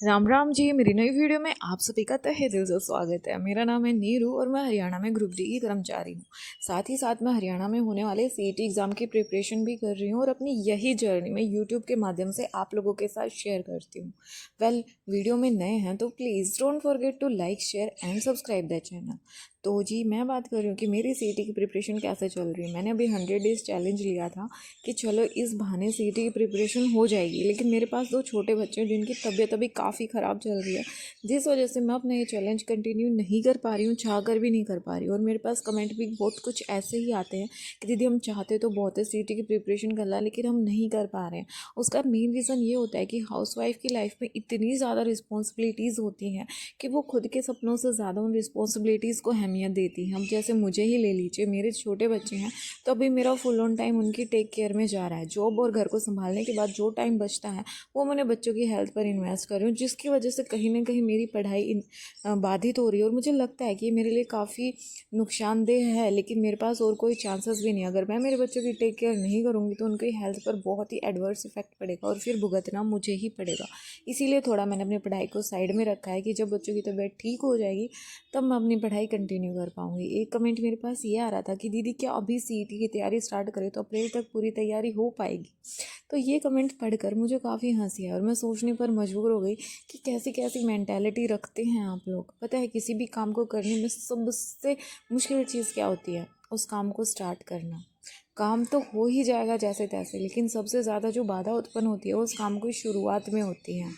राम राम जी। मेरी नई वीडियो में आप सभी का तहे दिल से स्वागत है। मेरा नाम है नीरू और मैं हरियाणा में ग्रुप डी की कर्मचारी हूँ। साथ ही साथ मैं हरियाणा में होने वाले सीईटी एग्ज़ाम की प्रिपरेशन भी कर रही हूँ और अपनी यही जर्नी मैं यूट्यूब के माध्यम से आप लोगों के साथ शेयर करती हूँ। वीडियो में नए हैं तो please don't forget to like share and subscribe the channel. तो जी मैं बात कर रही हूँ कि मेरी सीईटी की प्रिपरेशन कैसे चल रही है। मैंने अभी 100 डेज़ चैलेंज लिया था कि चलो इस बहाने सीईटी की प्रिपरेशन हो जाएगी, लेकिन मेरे पास 2 छोटे बच्चे हैं जिनकी तबीयत अभी काफ़ी ख़राब चल रही है, जिस वजह से मैं अपना ये चैलेंज कंटिन्यू नहीं कर पा रही हूँ, चाह कर भी नहीं कर पा रही हूँ। और मेरे पास कमेंट भी बहुत कुछ ऐसे ही आते हैं कि दीदी हम चाहते तो बहुत है सीईटी की प्रिपरेशन करना, लेकिन हम नहीं कर पा रहे हैं। उसका मेन रीज़न ये होता है कि हाउसवाइफ की लाइफ में इतनी ज़्यादा रिस्पॉन्सिबिलिटीज़ होती हैं कि वो खुद के सपनों से ज़्यादा उन रिस्पॉन्सिबिलिटीज़ को अहमियत देती हैं। अब जैसे मुझे ही ले लीजिए, मेरे छोटे बच्चे हैं तो अभी मेरा फुल ऑन टाइम उनकी टेक केयर में जा रहा है। जॉब और घर को संभालने के बाद जो टाइम बचता है वो मैंने बच्चों की हेल्थ पर इन्वेस्ट कर रही हूँ, जिसकी वजह से कहीं ना कहीं मेरी पढ़ाई बाधित हो रही है। और मुझे लगता है कि ये मेरे लिए काफ़ी नुकसानदेह है, लेकिन मेरे पास और कोई चांसेस भी नहीं है। अगर मैं मेरे बच्चों की टेक केयर नहीं करूँगी तो उनकी हेल्थ पर बहुत ही एडवर्स इफेक्ट पड़ेगा और फिर भुगतना मुझे ही पड़ेगा। इसीलिए थोड़ा मैंने अपनी पढ़ाई को साइड में रखा है कि जब बच्चों की तबीयत ठीक हो जाएगी तब मैं अपनी पढ़ाई कंटिन्यू कर पाऊँगी। एक कमेंट मेरे पास ये आ रहा था कि दीदी क्या अभी सीईटी की तैयारी स्टार्ट करें तो अप्रैल तक पूरी तैयारी हो पाएगी। तो ये कमेंट पढ़कर मुझे काफ़ी हंसी है और मैं सोचने पर मजबूर हो गई कि कैसी कैसी मेंटालिटी रखते हैं आप लोग। पता है किसी भी काम को करने में सबसे मुश्किल चीज़ क्या होती है? उस काम को स्टार्ट करना। काम तो हो ही जाएगा जैसे तैसे, लेकिन सबसे ज़्यादा जो बाधा उत्पन्न होती है उस काम की शुरुआत में होती है।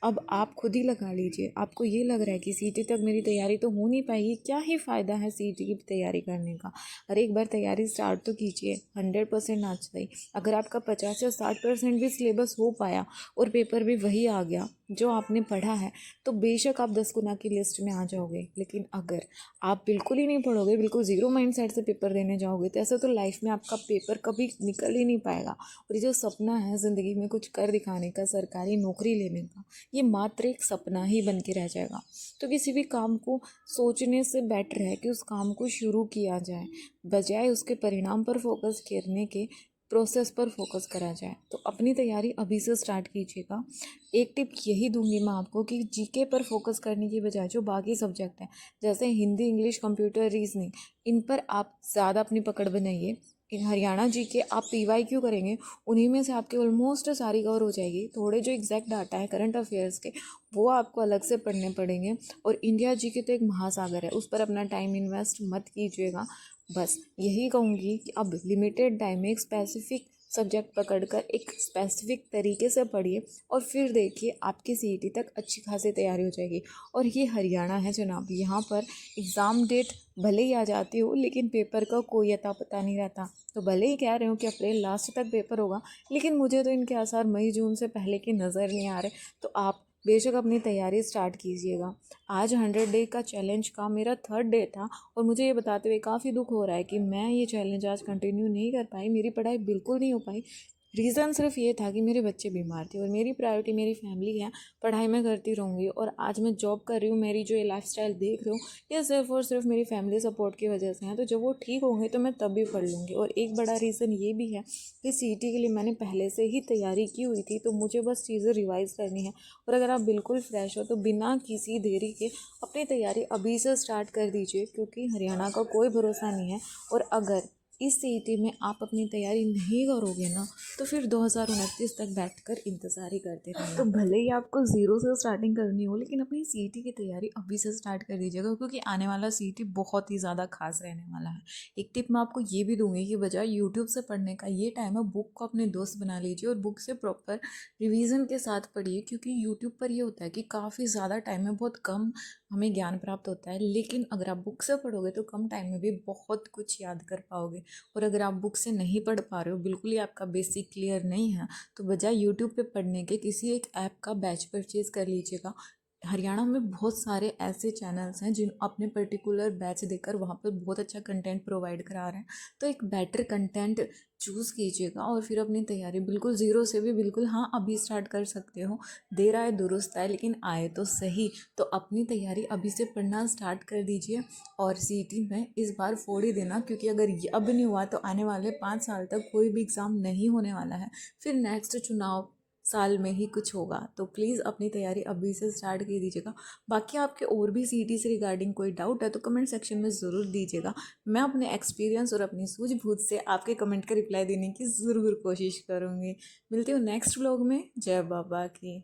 अब आप खुद ही लगा लीजिए, आपको ये लग रहा है कि सीईटी तक मेरी तैयारी तो हो नहीं पाएगी, क्या ही फ़ायदा है सीईटी की तैयारी करने का। और एक बार तैयारी स्टार्ट तो कीजिए, 100% आज सही। अगर आपका 50 या 60% भी सिलेबस हो पाया और पेपर भी वही आ गया जो आपने पढ़ा है, तो बेशक आप 10 गुना की लिस्ट में आ जाओगे। लेकिन अगर आप बिल्कुल ही नहीं पढ़ोगे, बिल्कुल ज़ीरो माइंड सेट से पेपर देने जाओगे, तो ऐसा तो लाइफ में आपका पेपर कभी निकल ही नहीं पाएगा। और ये जो सपना है ज़िंदगी में कुछ कर दिखाने का, सरकारी नौकरी लेने का, ये मात्र एक सपना ही बन के रह जाएगा। तो किसी भी काम को सोचने से बेटर है कि उस काम को शुरू किया जाए, बजाय उसके परिणाम पर फोकस करने के प्रोसेस पर फोकस करा जाए। तो अपनी तैयारी अभी से स्टार्ट कीजिएगा। एक टिप यही दूंगी मैं आपको कि जीके पर फोकस करने की बजाय जो बाकी सब्जेक्ट हैं जैसे हिंदी, इंग्लिश, कंप्यूटर, रीजनिंग, इन पर आप ज़्यादा अपनी पकड़ बनाइए। हरियाणा जी के आप पीवाई क्यू करेंगे, उन्हीं में से आपके ऑलमोस्ट सारी कवर हो जाएगी। थोड़े जो एग्जैक्ट डाटा है करंट अफेयर्स के वो आपको अलग से पढ़ने पड़ेंगे। और इंडिया जी के तो एक महासागर है, उस पर अपना टाइम इन्वेस्ट मत कीजिएगा। बस यही कहूँगी कि अब लिमिटेड टाइम में एक स्पेसिफिक सब्जेक्ट पकड़कर एक स्पेसिफिक तरीके से पढ़िए और फिर देखिए आपकी सीईटी तक अच्छी खासी तैयारी हो जाएगी। और ये हरियाणा है जनाब, यहाँ पर एग्ज़ाम डेट भले ही आ जाती हो लेकिन पेपर का कोई अता पता नहीं रहता। तो भले ही कह रहे हो कि अप्रैल लास्ट तक पेपर होगा, लेकिन मुझे तो इनके आसार मई जून से पहले की नज़र नहीं आ रहे। तो आप बेशक अपनी तैयारी स्टार्ट कीजिएगा। आज 100 डे का चैलेंज का मेरा 3rd डे था और मुझे ये बताते हुए काफ़ी दुख हो रहा है कि मैं ये चैलेंज आज कंटिन्यू नहीं कर पाई, मेरी पढ़ाई बिल्कुल नहीं हो पाई। रीज़न सिर्फ ये था कि मेरे बच्चे बीमार थे और मेरी प्रायोरिटी मेरी फैमिली है। पढ़ाई मैं करती रहूँगी और आज मैं जॉब कर रही हूँ, मेरी जो ये लाइफस्टाइल देख रही हूँ ये सिर्फ और सिर्फ मेरी फैमिली सपोर्ट की वजह से है। तो जब वो ठीक होंगे तो मैं तब भी पढ़ लूँगी। और एक बड़ा रीज़न ये भी है कि सीईटी के लिए मैंने पहले से ही तैयारी की हुई थी, तो मुझे बस चीज़ें रिवाइज़ करनी है। और अगर आप बिल्कुल फ्रेश हो तो बिना किसी देरी के अपनी तैयारी अभी से स्टार्ट कर दीजिए, क्योंकि हरियाणा का कोई भरोसा नहीं है। और अगर इस सीईटी में आप अपनी तैयारी नहीं करोगे ना तो फिर 2029 तक बैठकर इंतज़ार ही करते रहेंगे। तो भले ही आपको ज़ीरो से स्टार्टिंग करनी हो, लेकिन अपनी सीईटी की तैयारी अभी से स्टार्ट कर दीजिएगा, क्योंकि आने वाला सीईटी बहुत ही ज़्यादा खास रहने वाला है। एक टिप मैं आपको ये भी दूंगी कि बजाय यूट्यूब से पढ़ने का ये टाइम है बुक को अपने दोस्त बना लीजिए और बुक से प्रॉपर रिवीजन के साथ पढ़िए। क्योंकि यूट्यूब पर ये होता है कि काफ़ी ज़्यादा टाइम में बहुत कम हमें ज्ञान प्राप्त होता है, लेकिन अगर आप बुक से पढ़ोगे तो कम टाइम में भी बहुत कुछ याद कर पाओगे। और अगर आप बुक से नहीं पढ़ पा रहे हो, बिल्कुल ही आपका बेसिक क्लियर नहीं है, तो बजाय यूट्यूब पे पढ़ने के किसी एक ऐप का बैच परचेज कर लीजिएगा। हरियाणा में बहुत सारे ऐसे चैनल्स हैं जिन अपने पर्टिकुलर बैच देकर वहाँ पर बहुत अच्छा कंटेंट प्रोवाइड करा रहे हैं। तो एक बेटर कंटेंट चूज़ कीजिएगा और फिर अपनी तैयारी बिल्कुल ज़ीरो से भी बिल्कुल हाँ अभी स्टार्ट कर सकते हो। देर आए दुरुस्त आए, लेकिन आए तो सही। तो अपनी तैयारी अभी से पढ़ना स्टार्ट कर दीजिए और सीईटी में इस बार फोड़ ही देना, क्योंकि अगर ये अब नहीं हुआ तो आने वाले 5 साल तक कोई भी एग्ज़ाम नहीं होने वाला है। फिर नेक्स्ट चुनाव साल में ही कुछ होगा। तो प्लीज़ अपनी तैयारी अभी से स्टार्ट कर दीजिएगा। बाकी आपके और भी सीटी से रिगार्डिंग कोई डाउट है तो कमेंट सेक्शन में ज़रूर दीजिएगा। मैं अपने एक्सपीरियंस और अपनी सूझबूझ से आपके कमेंट का रिप्लाई देने की ज़रूर कोशिश करूँगी। मिलती हूँ नेक्स्ट व्लॉग में। जय बाबा की।